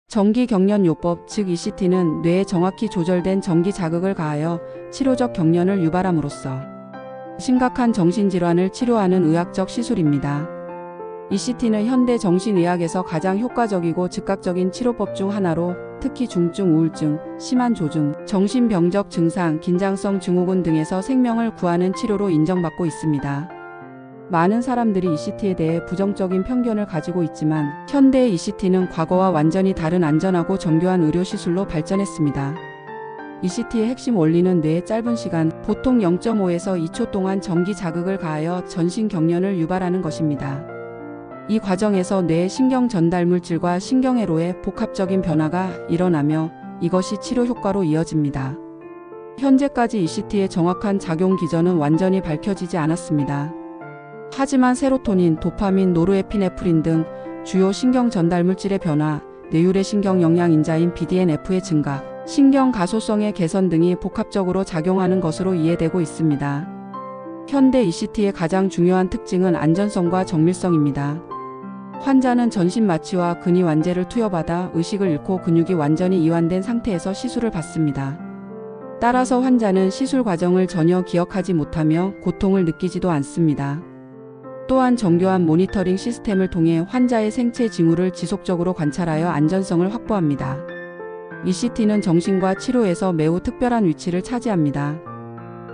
전기경련요법, 즉 ECT는 뇌에 정확히 조절된 전기 자극을 가하여 치료적 경련을 유발함으로써 심각한 정신질환을 치료하는 의학적 시술입니다. ECT는 현대 정신의학에서 가장 효과적이고 즉각적인 치료법 중 하나로 특히 중증 우울증, 심한 조증, 정신병적 증상, 긴장성 증후군 등에서 생명을 구하는 치료로 인정받고 있습니다. 많은 사람들이 ECT에 대해 부정적인 편견을 가지고 있지만 현대의 ECT는 과거와 완전히 다른 안전하고 정교한 의료시술로 발전했습니다. ECT의 핵심 원리는 뇌의 짧은 시간, 보통 0.5에서 2초 동안 전기 자극을 가하여 전신 경련을 유발하는 것입니다. 이 과정에서 뇌의 신경 전달 물질과 신경회로의 복합적인 변화가 일어나며 이것이 치료 효과로 이어집니다. 현재까지 ECT의 정확한 작용 기전은 완전히 밝혀지지 않았습니다. 하지만 세로토닌, 도파민, 노르에피네프린 등 주요 신경 전달 물질의 변화, 뇌율의 신경 영양인자인 BDNF의 증가, 신경 가소성의 개선 등이 복합적으로 작용하는 것으로 이해되고 있습니다. 현대 ECT의 가장 중요한 특징은 안전성과 정밀성입니다. 환자는 전신 마취와 근위 완제를 투여받아 의식을 잃고 근육이 완전히 이완된 상태에서 시술을 받습니다. 따라서 환자는 시술 과정을 전혀 기억하지 못하며 고통을 느끼지도 않습니다. 또한 정교한 모니터링 시스템을 통해 환자의 생체 징후를 지속적으로 관찰하여 안전성을 확보합니다. ECT는 정신과 치료에서 매우 특별한 위치를 차지합니다.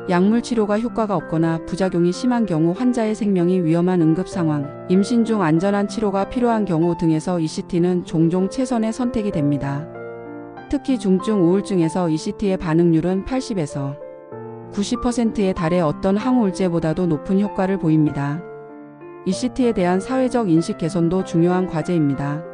약물 치료가 효과가 없거나 부작용이 심한 경우, 환자의 생명이 위험한 응급 상황, 임신 중 안전한 치료가 필요한 경우 등에서 ECT는 종종 최선의 선택이 됩니다. 특히 중증 우울증에서 ECT의 반응률은 80에서 90%에 달해 어떤 항우울제보다도 높은 효과를 보입니다. ECT에 대한 사회적 인식 개선도 중요한 과제입니다.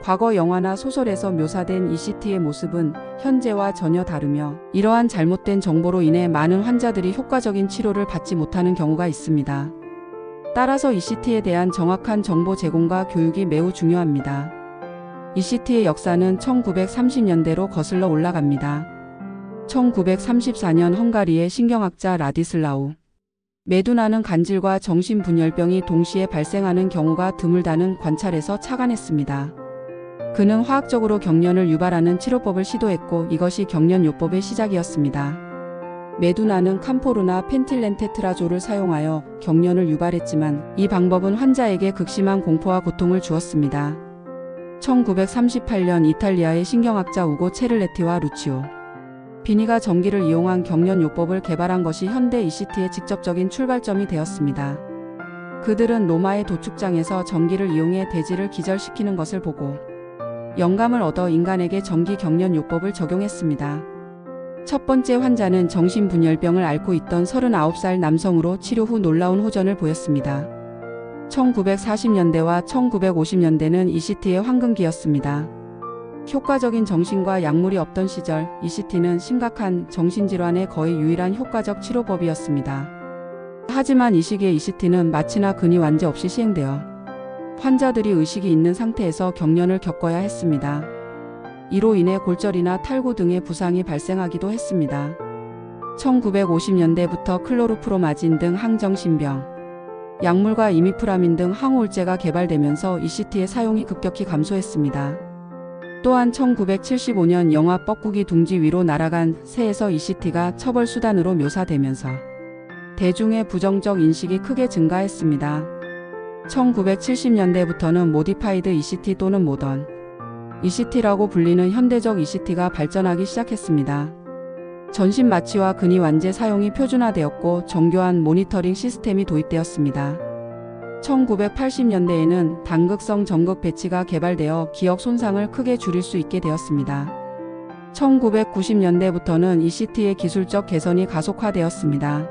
과거 영화나 소설에서 묘사된 ECT의 모습은 현재와 전혀 다르며 이러한 잘못된 정보로 인해 많은 환자들이 효과적인 치료를 받지 못하는 경우가 있습니다. 따라서 ECT에 대한 정확한 정보 제공과 교육이 매우 중요합니다. ECT의 역사는 1930년대로 거슬러 올라갑니다. 1934년 헝가리의 신경학자 라디슬라우 메두나는 간질과 정신분열병이 동시에 발생하는 경우가 드물다는 관찰에서 착안했습니다. 그는 화학적으로 경련을 유발하는 치료법을 시도했고 이것이 경련요법의 시작이었습니다. 메두나는 캄포르나 펜틸렌테트라졸을 사용하여 경련을 유발했지만 이 방법은 환자에게 극심한 공포와 고통을 주었습니다. 1938년 이탈리아의 신경학자 우고 체를레티와 루치오 비니가 전기를 이용한 경련요법을 개발한 것이 현대 ECT의 직접적인 출발점이 되었습니다. 그들은 로마의 도축장에서 전기를 이용해 대지를 기절시키는 것을 보고 영감을 얻어 인간에게 전기 경련요법을 적용했습니다. 첫 번째 환자는 정신분열병을 앓고 있던 39살 남성으로 치료 후 놀라운 호전을 보였습니다. 1940년대와 1950년대는 ECT의 황금기였습니다. 효과적인 정신과 약물이 없던 시절 ECT는 심각한 정신질환의 거의 유일한 효과적 치료법이었습니다. 하지만 이 시기의 ECT는 마취나 근위 완제 없이 시행되어 환자들이 의식이 있는 상태에서 경련을 겪어야 했습니다. 이로 인해 골절이나 탈구 등의 부상이 발생하기도 했습니다. 1950년대부터 클로르프로마진 등 항정신병, 약물과 이미프라민 등 항우울제가 개발되면서 ECT의 사용이 급격히 감소했습니다. 또한 1975년 영화 뻐꾸기 둥지 위로 날아간 새에서 ECT가 처벌수단으로 묘사되면서 대중의 부정적 인식이 크게 증가했습니다. 1970년대부터는 모디파이드 ECT 또는 모던 ECT라고 불리는 현대적 ECT가 발전하기 시작했습니다. 전신 마취와 근위 완제 사용이 표준화되었고 정교한 모니터링 시스템이 도입되었습니다. 1980년대에는 단극성 전극 배치가 개발되어 기억 손상을 크게 줄일 수 있게 되었습니다. 1990년대부터는 ECT의 기술적 개선이 가속화되었습니다.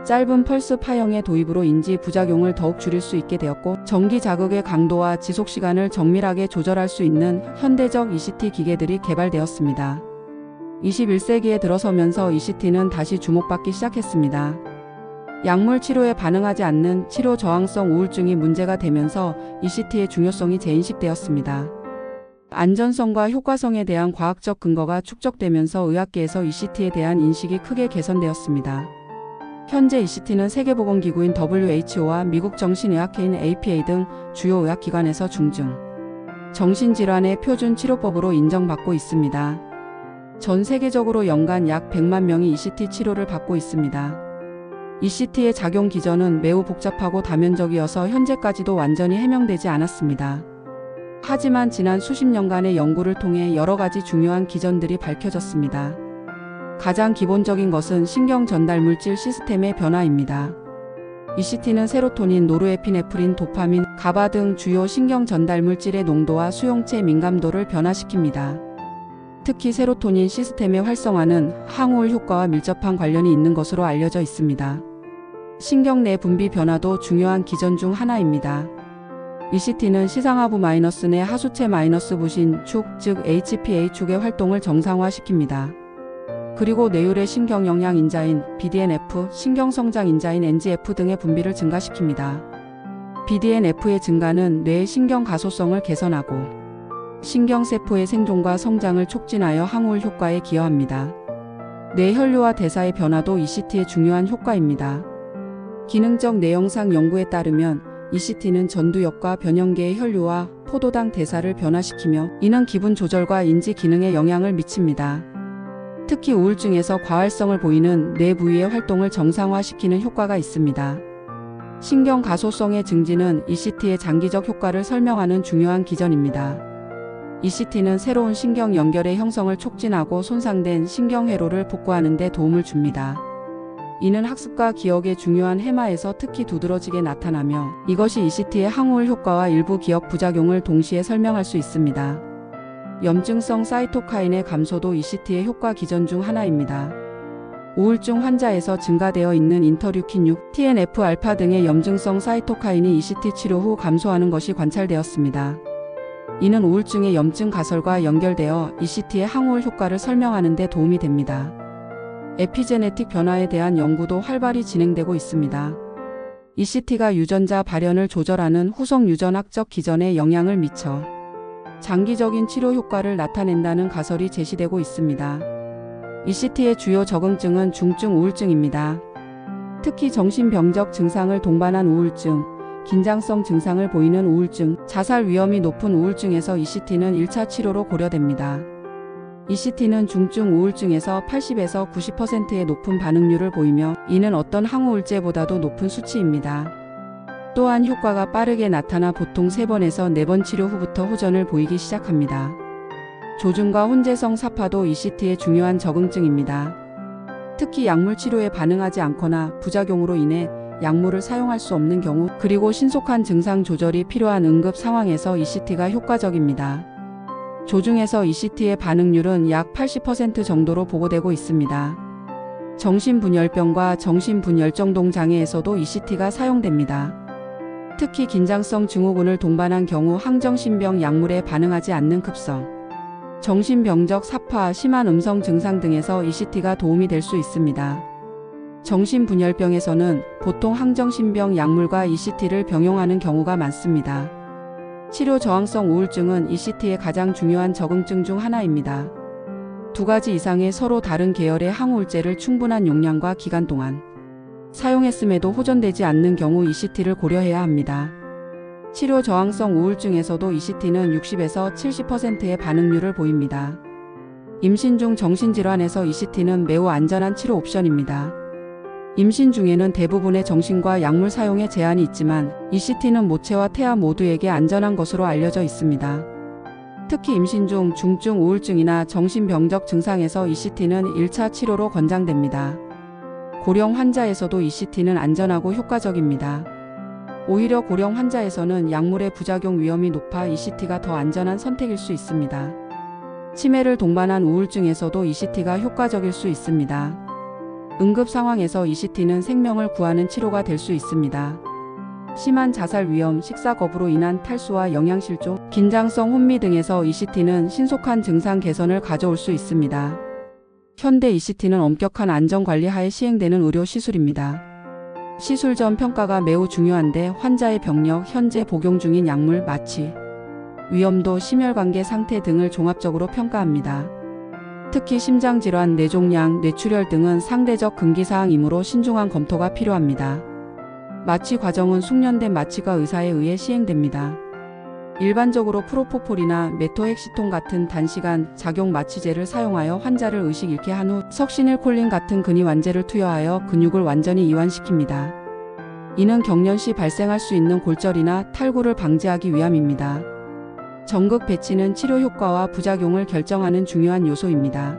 짧은 펄스 파형의 도입으로 인지 부작용을 더욱 줄일 수 있게 되었고 전기 자극의 강도와 지속 시간을 정밀하게 조절할 수 있는 현대적 ECT 기계들이 개발되었습니다. 21세기에 들어서면서 ECT는 다시 주목받기 시작했습니다. 약물 치료에 반응하지 않는 치료 저항성 우울증이 문제가 되면서 ECT의 중요성이 재인식되었습니다. 안전성과 효과성에 대한 과학적 근거가 축적되면서 의학계에서 ECT에 대한 인식이 크게 개선되었습니다. 현재 ECT는 세계보건기구인 WHO와 미국 정신의학회인 APA 등 주요 의학기관에서 중증, 정신질환의 표준 치료법으로 인정받고 있습니다. 전 세계적으로 연간 약 100만 명이 ECT 치료를 받고 있습니다. ECT의 작용 기전은 매우 복잡하고 다면적이어서 현재까지도 완전히 해명되지 않았습니다. 하지만 지난 수십 년간의 연구를 통해 여러 가지 중요한 기전들이 밝혀졌습니다. 가장 기본적인 것은 신경 전달 물질 시스템의 변화입니다. ECT는 세로토닌, 노르에피네프린, 도파민, 가바 등 주요 신경 전달 물질의 농도와 수용체 민감도를 변화시킵니다. 특히 세로토닌 시스템의 활성화는 항우울 효과와 밀접한 관련이 있는 것으로 알려져 있습니다. 신경 내 분비 변화도 중요한 기전 중 하나입니다. ECT는 시상하부 마이너스 내 하수체 마이너스 부신 축, 즉 HPA 축의 활동을 정상화시킵니다. 그리고 뇌율의 신경 영양 인자인 BDNF, 신경 성장 인자인 NGF 등의 분비를 증가시킵니다. BDNF의 증가는 뇌의 신경 가소성을 개선하고 신경세포의 생존과 성장을 촉진하여 항우울 효과에 기여합니다. 뇌 혈류와 대사의 변화도 ECT의 중요한 효과입니다. 기능적 뇌영상 연구에 따르면 ECT는 전두엽과 변형계의 혈류와 포도당 대사를 변화시키며 이는 기분 조절과 인지 기능에 영향을 미칩니다. 특히 우울증에서 과활성을 보이는 뇌 부위의 활동을 정상화시키는 효과가 있습니다. 신경 가소성의 증진은 ECT의 장기적 효과를 설명하는 중요한 기전입니다. ECT는 새로운 신경 연결의 형성을 촉진하고 손상된 신경회로를 복구하는 데 도움을 줍니다. 이는 학습과 기억의 중요한 해마에서 특히 두드러지게 나타나며 이것이 ECT의 항우울 효과와 일부 기억 부작용을 동시에 설명할 수 있습니다. 염증성 사이토카인의 감소도 ECT의 효과 기전 중 하나입니다. 우울증 환자에서 증가되어 있는 인터류킨 6, TNF-알파 등의 염증성 사이토카인이 ECT 치료 후 감소하는 것이 관찰되었습니다. 이는 우울증의 염증 가설과 연결되어 ECT의 항우울 효과를 설명하는 데 도움이 됩니다. 에피제네틱 변화에 대한 연구도 활발히 진행되고 있습니다. ECT가 유전자 발현을 조절하는 후속 유전학적 기전에 영향을 미쳐 장기적인 치료 효과를 나타낸다는 가설이 제시되고 있습니다. ECT의 주요 적응증은 중증 우울증입니다. 특히 정신병적 증상을 동반한 우울증, 긴장성 증상을 보이는 우울증, 자살 위험이 높은 우울증에서 ECT는 1차 치료로 고려됩니다. ECT는 중증 우울증에서 80에서 90%의 높은 반응률을 보이며 이는 어떤 항우울제보다도 높은 수치입니다. 또한 효과가 빠르게 나타나 보통 3번에서 4번 치료 후부터 호전을 보이기 시작합니다. 조증과 혼재성 사파도 ECT의 중요한 적응증입니다. 특히 약물 치료에 반응하지 않거나 부작용으로 인해 약물을 사용할 수 없는 경우, 그리고 신속한 증상 조절이 필요한 응급 상황에서 ECT가 효과적입니다. 조증에서 ECT의 반응률은 약 80% 정도로 보고되고 있습니다. 정신분열병과 정신분열정동 장애에서도 ECT가 사용됩니다. 특히 긴장성 증후군을 동반한 경우 항정신병 약물에 반응하지 않는 급성, 정신병적 사파, 심한 음성 증상 등에서 ECT가 도움이 될 수 있습니다. 정신분열병에서는 보통 항정신병 약물과 ECT를 병용하는 경우가 많습니다. 치료 저항성 우울증은 ECT의 가장 중요한 적응증 중 하나입니다. 2가지 이상의 서로 다른 계열의 항우울제를 충분한 용량과 기간 동안 사용했음에도 호전되지 않는 경우 ECT를 고려해야 합니다. 치료 저항성 우울증에서도 ECT는 60에서 70%의 반응률을 보입니다. 임신 중 정신질환에서 ECT는 매우 안전한 치료 옵션입니다. 임신 중에는 대부분의 정신과 약물 사용에 제한이 있지만 ECT는 모체와 태아 모두에게 안전한 것으로 알려져 있습니다. 특히 임신 중 중증 우울증이나 정신병적 증상에서 ECT는 1차 치료로 권장됩니다. 고령 환자에서도 ECT는 안전하고 효과적입니다. 오히려 고령 환자에서는 약물의 부작용 위험이 높아 ECT가 더 안전한 선택일 수 있습니다. 치매를 동반한 우울증에서도 ECT가 효과적일 수 있습니다. 응급 상황에서 ECT는 생명을 구하는 치료가 될 수 있습니다. 심한 자살 위험, 식사 거부로 인한 탈수와 영양실조, 긴장성 혼미 등에서 ECT는 신속한 증상 개선을 가져올 수 있습니다. 현대 ECT는 엄격한 안전관리 하에 시행되는 의료 시술입니다. 시술 전 평가가 매우 중요한데 환자의 병력, 현재 복용 중인 약물, 마취, 위험도, 심혈관계 상태 등을 종합적으로 평가합니다. 특히 심장질환, 뇌종양, 뇌출혈 등은 상대적 금기사항이므로 신중한 검토가 필요합니다. 마취 과정은 숙련된 마취가 의사에 의해 시행됩니다. 일반적으로 프로포폴이나 메토헥시톤 같은 단시간 작용 마취제를 사용하여 환자를 의식 잃게 한 후 석시닐콜린 같은 근이완제를 투여하여 근육을 완전히 이완시킵니다. 이는 경련 시 발생할 수 있는 골절이나 탈구를 방지하기 위함입니다. 전극 배치는 치료 효과와 부작용을 결정하는 중요한 요소입니다.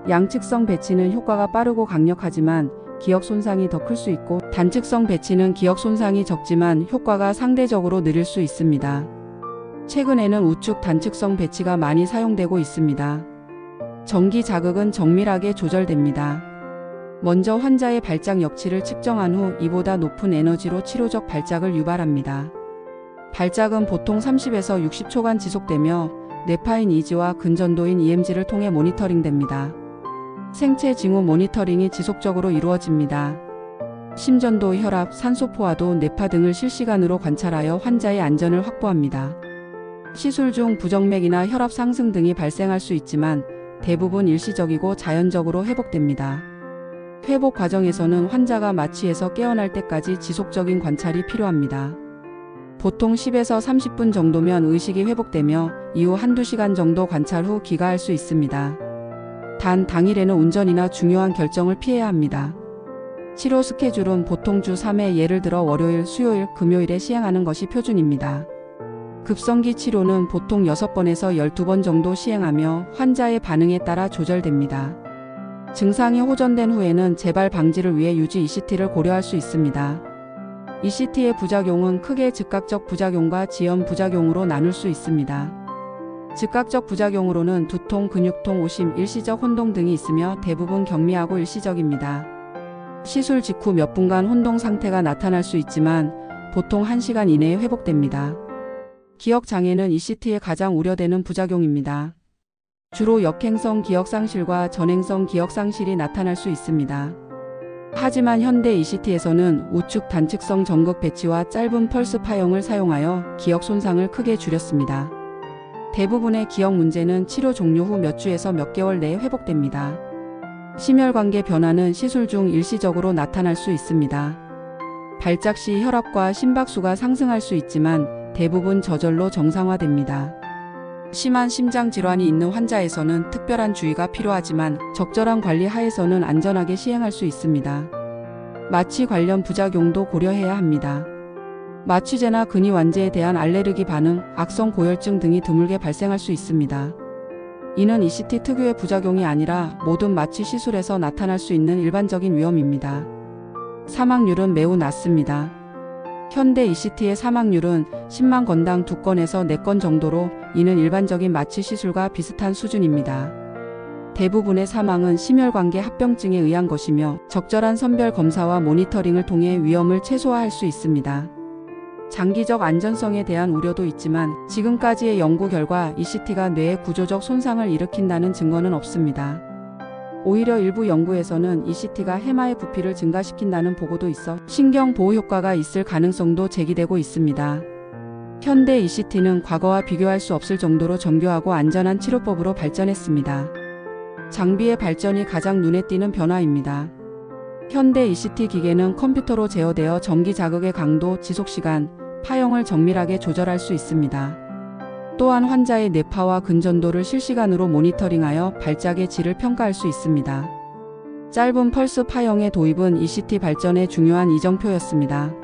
양측성 배치는 효과가 빠르고 강력하지만 기억 손상이 더 클 수 있고, 단측성 배치는 기억 손상이 적지만 효과가 상대적으로 느릴 수 있습니다. 최근에는 우측 단측성 배치가 많이 사용되고 있습니다. 전기 자극은 정밀하게 조절됩니다. 먼저 환자의 발작 역치를 측정한 후 이보다 높은 에너지로 치료적 발작을 유발합니다. 발작은 보통 30에서 60초간 지속되며 뇌파인 EG와 근전도인 EMG를 통해 모니터링됩니다. 생체 징후 모니터링이 지속적으로 이루어집니다. 심전도, 혈압, 산소 포화도, 뇌파 등을 실시간으로 관찰하여 환자의 안전을 확보합니다. 시술 중 부정맥이나 혈압 상승 등이 발생할 수 있지만 대부분 일시적이고 자연적으로 회복됩니다. 회복 과정에서는 환자가 마취에서 깨어날 때까지 지속적인 관찰이 필요합니다. 보통 10에서 30분 정도면 의식이 회복되며 이후 한두 시간 정도 관찰 후 귀가할 수 있습니다. 단 당일에는 운전이나 중요한 결정을 피해야 합니다. 치료 스케줄은 보통 주 3회, 예를 들어 월요일, 수요일, 금요일에 시행하는 것이 표준입니다. 급성기 치료는 보통 6번에서 12번 정도 시행하며 환자의 반응에 따라 조절됩니다. 증상이 호전된 후에는 재발 방지를 위해 유지 ECT를 고려할 수 있습니다. ECT의 부작용은 크게 즉각적 부작용과 지연 부작용으로 나눌 수 있습니다. 즉각적 부작용으로는 두통, 근육통, 오심, 일시적 혼동 등이 있으며 대부분 경미하고 일시적입니다. 시술 직후 몇 분간 혼동 상태가 나타날 수 있지만 보통 1시간 이내에 회복됩니다. 기억 장애는 ECT에 가장 우려되는 부작용입니다. 주로 역행성 기억상실과 전행성 기억상실이 나타날 수 있습니다. 하지만 현대 ECT에서는 우측 단측성 전극 배치와 짧은 펄스 파형을 사용하여 기억 손상을 크게 줄였습니다. 대부분의 기억 문제는 치료 종료 후 몇 주에서 몇 개월 내에 회복됩니다. 심혈관계 변화는 시술 중 일시적으로 나타날 수 있습니다. 발작 시 혈압과 심박수가 상승할 수 있지만 대부분 저절로 정상화됩니다. 심한 심장 질환이 있는 환자에서는 특별한 주의가 필요하지만 적절한 관리 하에서는 안전하게 시행할 수 있습니다. 마취 관련 부작용도 고려해야 합니다. 마취제나 근이완제에 대한 알레르기 반응, 악성 고열증 등이 드물게 발생할 수 있습니다. 이는 ECT 특유의 부작용이 아니라 모든 마취 시술에서 나타날 수 있는 일반적인 위험입니다. 사망률은 매우 낮습니다. 현대 ECT의 사망률은 10만 건당 2건에서 4건 정도로 이는 일반적인 마취 시술과 비슷한 수준입니다. 대부분의 사망은 심혈관계 합병증에 의한 것이며 적절한 선별 검사와 모니터링을 통해 위험을 최소화할 수 있습니다. 장기적 안전성에 대한 우려도 있지만 지금까지의 연구 결과 ECT가 뇌에 구조적 손상을 일으킨다는 증거는 없습니다. 오히려 일부 연구에서는 ECT가 해마의 부피를 증가시킨다는 보고도 있어 신경 보호 효과가 있을 가능성도 제기되고 있습니다. 현대 ECT는 과거와 비교할 수 없을 정도로 정교하고 안전한 치료법으로 발전했습니다. 장비의 발전이 가장 눈에 띄는 변화입니다. 현대 ECT 기계는 컴퓨터로 제어되어 전기 자극의 강도, 지속시간, 파형을 정밀하게 조절할 수 있습니다. 또한 환자의 뇌파와 근전도를 실시간으로 모니터링하여 발작의 질을 평가할 수 있습니다. 짧은 펄스 파형의 도입은 ECT 발전의 중요한 이정표였습니다.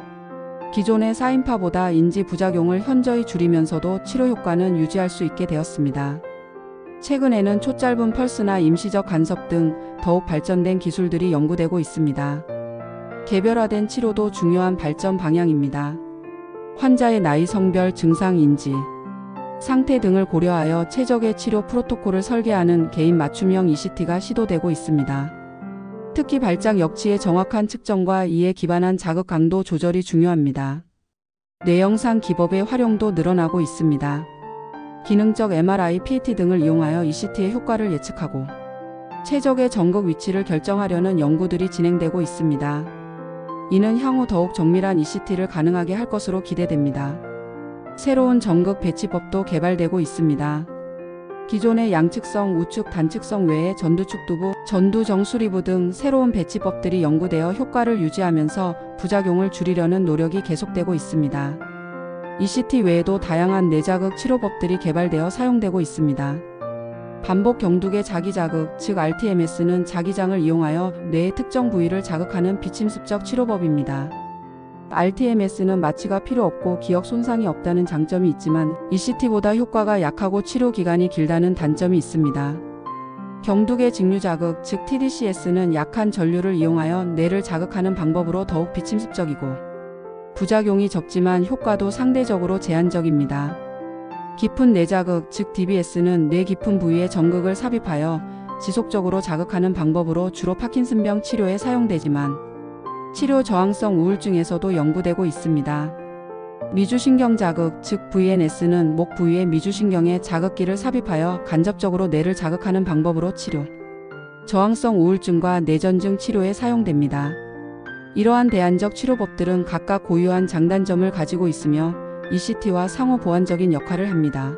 기존의 사인파보다 인지 부작용을 현저히 줄이면서도 치료 효과는 유지할 수 있게 되었습니다. 최근에는 초짧은 펄스나 임시적 간섭 등 더욱 발전된 기술들이 연구되고 있습니다. 개별화된 치료도 중요한 발전 방향입니다. 환자의 나이, 성별, 증상 인지, 상태 등을 고려하여 최적의 치료 프로토콜을 설계하는 개인 맞춤형 ECT가 시도되고 있습니다. 특히 발작 역치의 정확한 측정과 이에 기반한 자극 강도 조절이 중요합니다. 뇌영상 기법의 활용도 늘어나고 있습니다. 기능적 MRI, PET 등을 이용하여 ECT의 효과를 예측하고 최적의 전극 위치를 결정하려는 연구들이 진행되고 있습니다. 이는 향후 더욱 정밀한 ECT를 가능하게 할 것으로 기대됩니다. 새로운 전극 배치법도 개발되고 있습니다. 기존의 양측성, 우측, 단측성 외에 전두축두부, 전두정수리부 등 새로운 배치법들이 연구되어 효과를 유지하면서 부작용을 줄이려는 노력이 계속되고 있습니다. ECT 외에도 다양한 뇌자극 치료법들이 개발되어 사용되고 있습니다. 반복 경두계 자기자극, 즉 RTMS는 자기장을 이용하여 뇌의 특정 부위를 자극하는 비침습적 치료법입니다. RTMS는 마취가 필요 없고 기억 손상이 없다는 장점이 있지만 ECT보다 효과가 약하고 치료 기간이 길다는 단점이 있습니다. 경두계 직류자극, 즉 TDCS는 약한 전류를 이용하여 뇌를 자극하는 방법으로 더욱 비침습적이고 부작용이 적지만 효과도 상대적으로 제한적입니다. 깊은 뇌자극, 즉 DBS는 뇌 깊은 부위에 전극을 삽입하여 지속적으로 자극하는 방법으로 주로 파킨슨병 치료에 사용되지만 치료 저항성 우울증에서도 연구되고 있습니다. 미주신경 자극, 즉 VNS는 목 부위에 미주신경에 자극기를 삽입하여 간접적으로 뇌를 자극하는 방법으로 치료 저항성 우울증과 뇌전증 치료에 사용됩니다. 이러한 대안적 치료법들은 각각 고유한 장단점을 가지고 있으며 ECT와 상호 보완적인 역할을 합니다.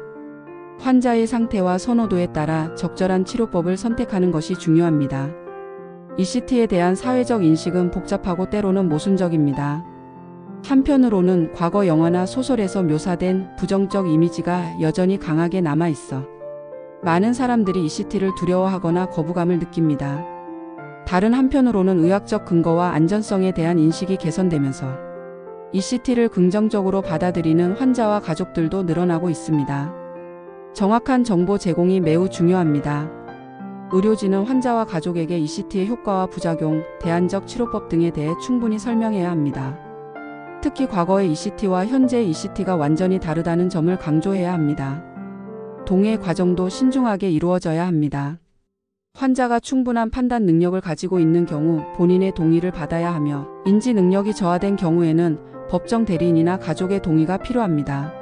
환자의 상태와 선호도에 따라 적절한 치료법을 선택하는 것이 중요합니다. ECT에 대한 사회적 인식은 복잡하고 때로는 모순적입니다. 한편으로는 과거 영화나 소설에서 묘사된 부정적 이미지가 여전히 강하게 남아있어 많은 사람들이 ECT를 두려워하거나 거부감을 느낍니다. 다른 한편으로는 의학적 근거와 안전성에 대한 인식이 개선되면서 ECT를 긍정적으로 받아들이는 환자와 가족들도 늘어나고 있습니다. 정확한 정보 제공이 매우 중요합니다. 의료진은 환자와 가족에게 ECT의 효과와 부작용, 대안적 치료법 등에 대해 충분히 설명해야 합니다. 특히 과거의 ECT와 현재의 ECT가 완전히 다르다는 점을 강조해야 합니다. 동의 과정도 신중하게 이루어져야 합니다. 환자가 충분한 판단 능력을 가지고 있는 경우 본인의 동의를 받아야 하며 인지 능력이 저하된 경우에는 법정 대리인이나 가족의 동의가 필요합니다.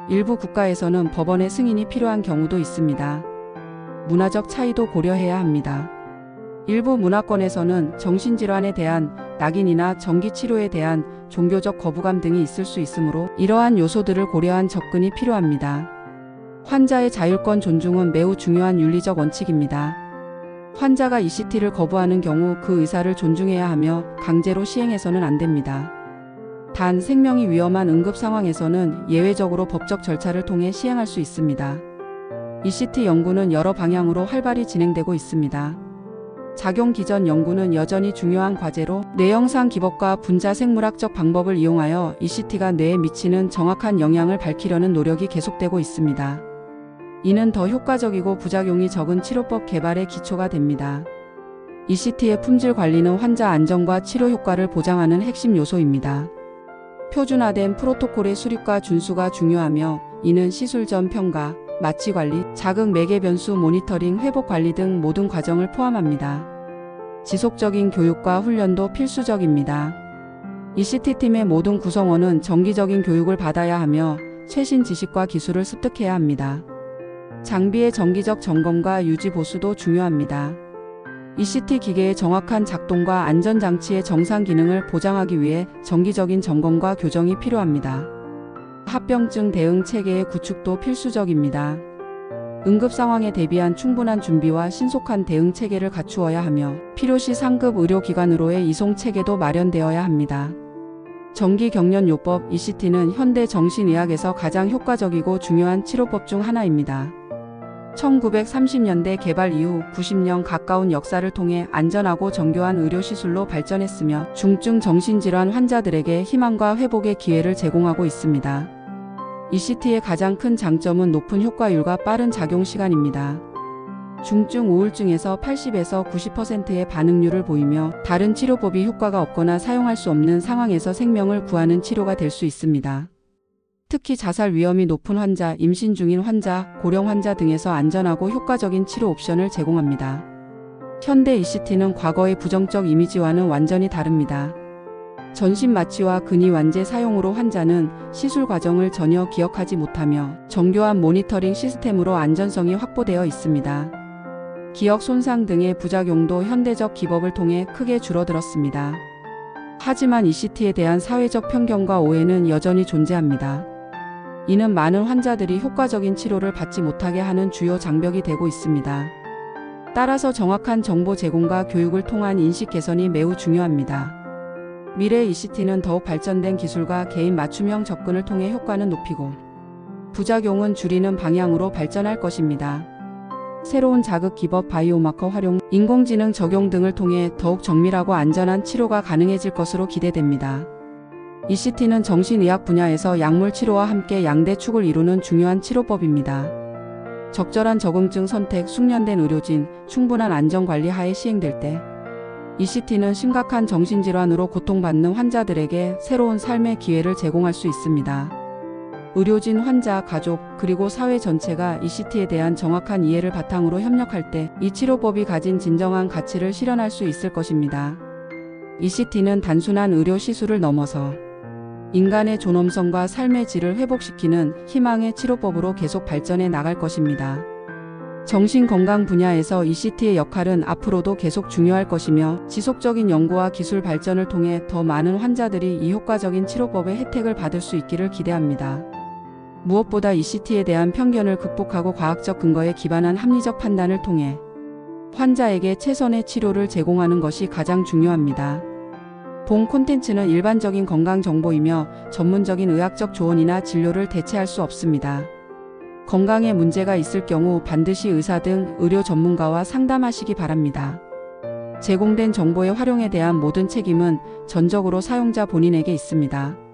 일부 국가에서는 법원의 승인이 필요한 경우도 있습니다. 문화적 차이도 고려해야 합니다. 일부 문화권에서는 정신질환에 대한 낙인이나 정기치료에 대한 종교적 거부감 등이 있을 수 있으므로 이러한 요소들을 고려한 접근이 필요합니다. 환자의 자율권 존중은 매우 중요한 윤리적 원칙입니다. 환자가 ECT를 거부하는 경우 그 의사를 존중해야 하며 강제로 시행해서는 안 됩니다. 단 생명이 위험한 응급 상황에서는 예외적으로 법적 절차를 통해 시행할 수 있습니다. ECT 연구는 여러 방향으로 활발히 진행되고 있습니다. 작용 기전 연구는 여전히 중요한 과제로 뇌영상 기법과 분자 생물학적 방법을 이용하여 ECT가 뇌에 미치는 정확한 영향을 밝히려는 노력이 계속되고 있습니다. 이는 더 효과적이고 부작용이 적은 치료법 개발의 기초가 됩니다. ECT의 품질 관리는 환자 안전과 치료 효과를 보장하는 핵심 요소입니다. 표준화된 프로토콜의 수립과 준수가 중요하며 이는 시술 전 평가, 마취 관리, 자극 매개 변수 모니터링, 회복 관리 등 모든 과정을 포함합니다. 지속적인 교육과 훈련도 필수적입니다. ECT팀의 모든 구성원은 정기적인 교육을 받아야 하며 최신 지식과 기술을 습득해야 합니다. 장비의 정기적 점검과 유지 보수도 중요합니다. ECT 기계의 정확한 작동과 안전장치의 정상 기능을 보장하기 위해 정기적인 점검과 교정이 필요합니다. 합병증 대응 체계의 구축도 필수적입니다. 응급 상황에 대비한 충분한 준비와 신속한 대응 체계를 갖추어야 하며 필요시 상급 의료기관으로의 이송 체계도 마련되어야 합니다. 정기 경련요법 ECT는 현대 정신의학에서 가장 효과적이고 중요한 치료법 중 하나입니다. 1930년대 개발 이후 90년 가까운 역사를 통해 안전하고 정교한 의료시술로 발전했으며 중증 정신질환 환자들에게 희망과 회복의 기회를 제공하고 있습니다. ECT의 가장 큰 장점은 높은 효과율과 빠른 작용 시간입니다. 중증 우울증에서 80에서 90%의 반응률을 보이며 다른 치료법이 효과가 없거나 사용할 수 없는 상황에서 생명을 구하는 치료가 될 수 있습니다. 특히 자살 위험이 높은 환자, 임신 중인 환자, 고령 환자 등에서 안전하고 효과적인 치료 옵션을 제공합니다. 현대 ECT는 과거의 부정적 이미지와는 완전히 다릅니다. 전신 마취와 근위 완제 사용으로 환자는 시술 과정을 전혀 기억하지 못하며 정교한 모니터링 시스템으로 안전성이 확보되어 있습니다. 기억 손상 등의 부작용도 현대적 기법을 통해 크게 줄어들었습니다. 하지만 ECT에 대한 사회적 편견과 오해는 여전히 존재합니다. 이는 많은 환자들이 효과적인 치료를 받지 못하게 하는 주요 장벽이 되고 있습니다. 따라서 정확한 정보 제공과 교육을 통한 인식 개선이 매우 중요합니다. 미래 ECT는 더욱 발전된 기술과 개인 맞춤형 접근을 통해 효과는 높이고 부작용은 줄이는 방향으로 발전할 것입니다. 새로운 자극 기법 바이오마커 활용, 인공지능 적용 등을 통해 더욱 정밀하고 안전한 치료가 가능해질 것으로 기대됩니다. ECT는 정신의학 분야에서 약물 치료와 함께 양대 축을 이루는 중요한 치료법입니다. 적절한 적응증 선택, 숙련된 의료진, 충분한 안전관리 하에 시행될 때 ECT는 심각한 정신질환으로 고통받는 환자들에게 새로운 삶의 기회를 제공할 수 있습니다. 의료진, 환자, 가족, 그리고 사회 전체가 ECT에 대한 정확한 이해를 바탕으로 협력할 때 이 치료법이 가진 진정한 가치를 실현할 수 있을 것입니다. ECT는 단순한 의료 시술을 넘어서 인간의 존엄성과 삶의 질을 회복시키는 희망의 치료법으로 계속 발전해 나갈 것입니다. 정신건강 분야에서 ECT의 역할은 앞으로도 계속 중요할 것이며 지속적인 연구와 기술 발전을 통해 더 많은 환자들이 이 효과적인 치료법의 혜택을 받을 수 있기를 기대합니다. 무엇보다 ECT에 대한 편견을 극복하고 과학적 근거에 기반한 합리적 판단을 통해 환자에게 최선의 치료를 제공하는 것이 가장 중요합니다. 본 콘텐츠는 일반적인 건강 정보이며 전문적인 의학적 조언이나 진료를 대체할 수 없습니다. 건강에 문제가 있을 경우 반드시 의사 등 의료 전문가와 상담하시기 바랍니다. 제공된 정보의 활용에 대한 모든 책임은 전적으로 사용자 본인에게 있습니다.